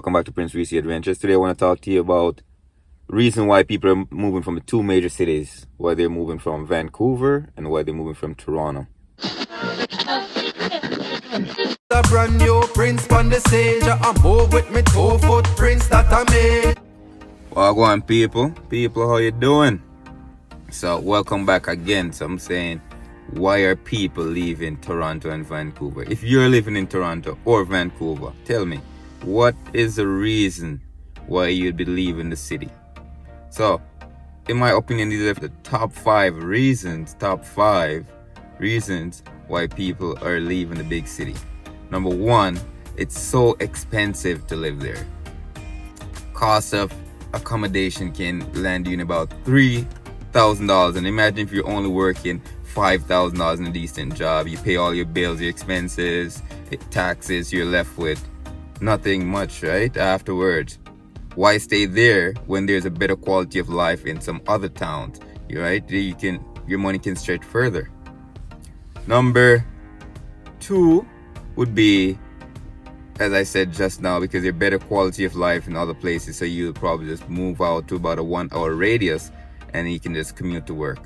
Welcome back to Prince Reese Adventures. Today I want to talk to you about reason why people are moving from the two major cities, why they're moving from Vancouver and why they're moving from Toronto. A brand new prince on the stage. I move with me 2 footprints that I made. Wagwan people, how you doing? So welcome back again. So I'm saying, why are people leaving Toronto and Vancouver? If you're living in Toronto or Vancouver, tell me, what is the reason why you'd be leaving the city? So, in my opinion, these are the top 5 reasons why people are leaving the big city. Number 1, it's so expensive to live there. Cost of accommodation can land you in about $3,000, and imagine if you're only working $5,000 in a decent job. You pay all your bills, your expenses, taxes, you're left with nothing much, right? Afterwards, why stay there when there's a better quality of life in some other towns, right? Your money can stretch further. Number 2 would be, as I said just now, because there's better quality of life in other places, so you'll probably just move out to about a 1-hour radius and you can just commute to work.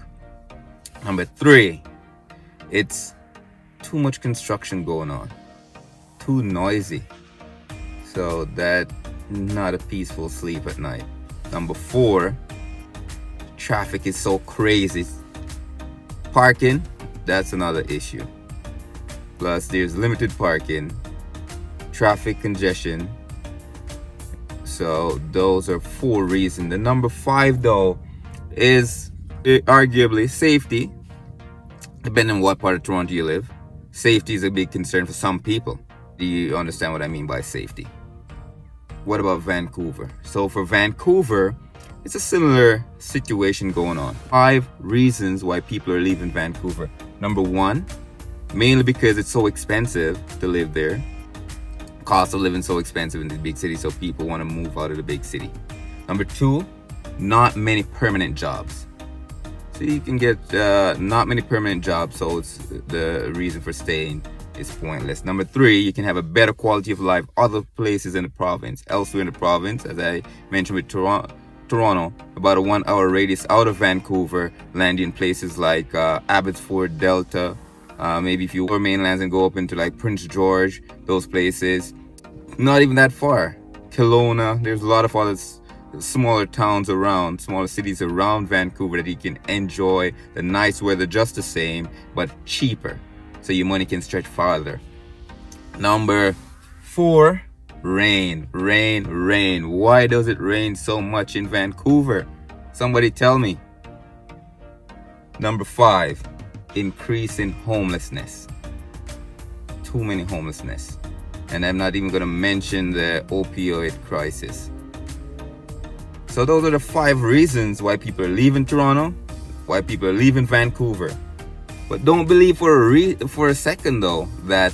Number 3, it's too much construction going on, too noisy, so that not a peaceful sleep at night. Number 4, traffic is so crazy. Parking, that's another issue. Plus there's limited parking, traffic congestion. So those are 4 reasons. The number 5 though is arguably safety. Depending on what part of Toronto you live, safety is a big concern for some people. Do you understand what I mean by safety? What about Vancouver? So for Vancouver, it's a similar situation going on. 5 reasons why people are leaving Vancouver. Number 1, mainly because it's so expensive to live there. Cost of living so expensive in the big city, so people want to move out of the big city. Number 2, not many permanent jobs. So you can get not many permanent jobs, so it's the reason for staying is pointless. Number 3, you can have a better quality of life other places in the province. Elsewhere in the province, as I mentioned with Toronto, about a 1-hour radius out of Vancouver, landing in places like Abbotsford, Delta, maybe if you go mainlands and go up into like Prince George, those places, not even that far. Kelowna, there's a lot of other smaller towns around, smaller cities around Vancouver that you can enjoy the nice weather just the same, but cheaper, so your money can stretch farther. Number 4, rain. Why does it rain so much in Vancouver? Somebody tell me. Number 5, increase in homelessness. Too many homelessness. And I'm not even going to mention the opioid crisis. So those are the 5 reasons why people are leaving Toronto, why people are leaving Vancouver. But don't believe for a second though that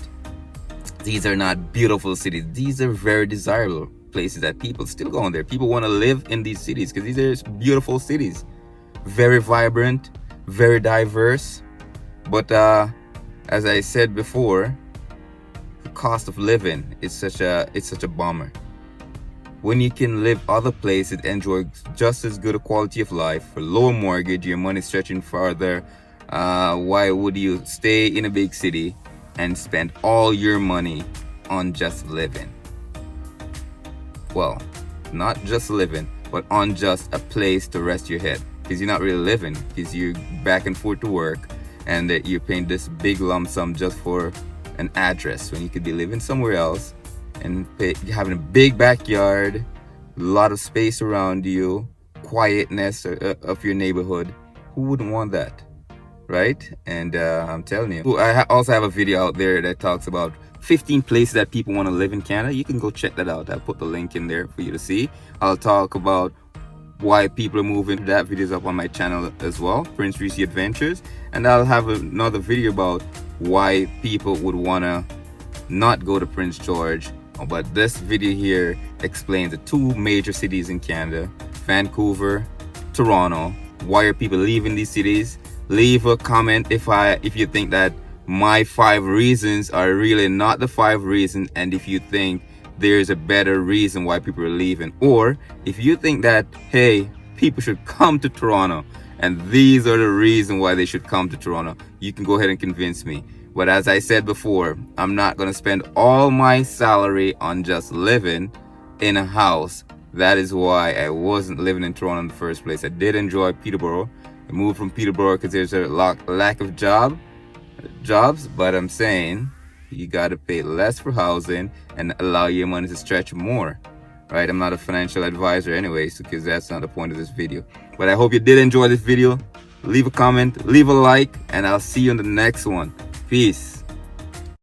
these are not beautiful cities. These are very desirable places that people still go in there. People want to live in these cities because these are beautiful cities, very vibrant, very diverse. But as I said before, the cost of living is such a bummer. When you can live other places, enjoy just as good a quality of life for lower mortgage, your money stretching farther, why would you stay in a big city and spend all your money on just living? Well, not just living, but on just a place to rest your head, because you're not really living, because you're back and forth to work and that you're paying this big lump sum just for an address when you could be living somewhere else and having a big backyard, a lot of space around you, quietness of your neighborhood. Who wouldn't want that, right? And I'm telling you, I also have a video out there that talks about 15 places that people want to live in Canada. You can go check that out. I'll put the link in there for you to see. I'll talk about why people are moving. That video's up on my channel as well, Prince Reese Adventures. And I'll have another video about why people would want to not go to Prince George. But this video here explains the 2 major cities in Canada, Vancouver, Toronto. Why are people leaving these cities? Leave a comment if you think that my 5 reasons are really not the 5 reasons, and if you think there's a better reason why people are leaving. Or if you think that, hey, people should come to Toronto and these are the reason why they should come to Toronto, you can go ahead and convince me. But as I said before, I'm not going to spend all my salary on just living in a house. That is why I wasn't living in Toronto in the first place. I did enjoy Peterborough. I moved from Peterborough because there's a lack of jobs, but I'm saying you got to pay less for housing and allow your money to stretch more. Right? I'm not a financial advisor anyways, because that's not the point of this video. But I hope you did enjoy this video. Leave a comment, leave a like, and I'll see you in the next one. Peace.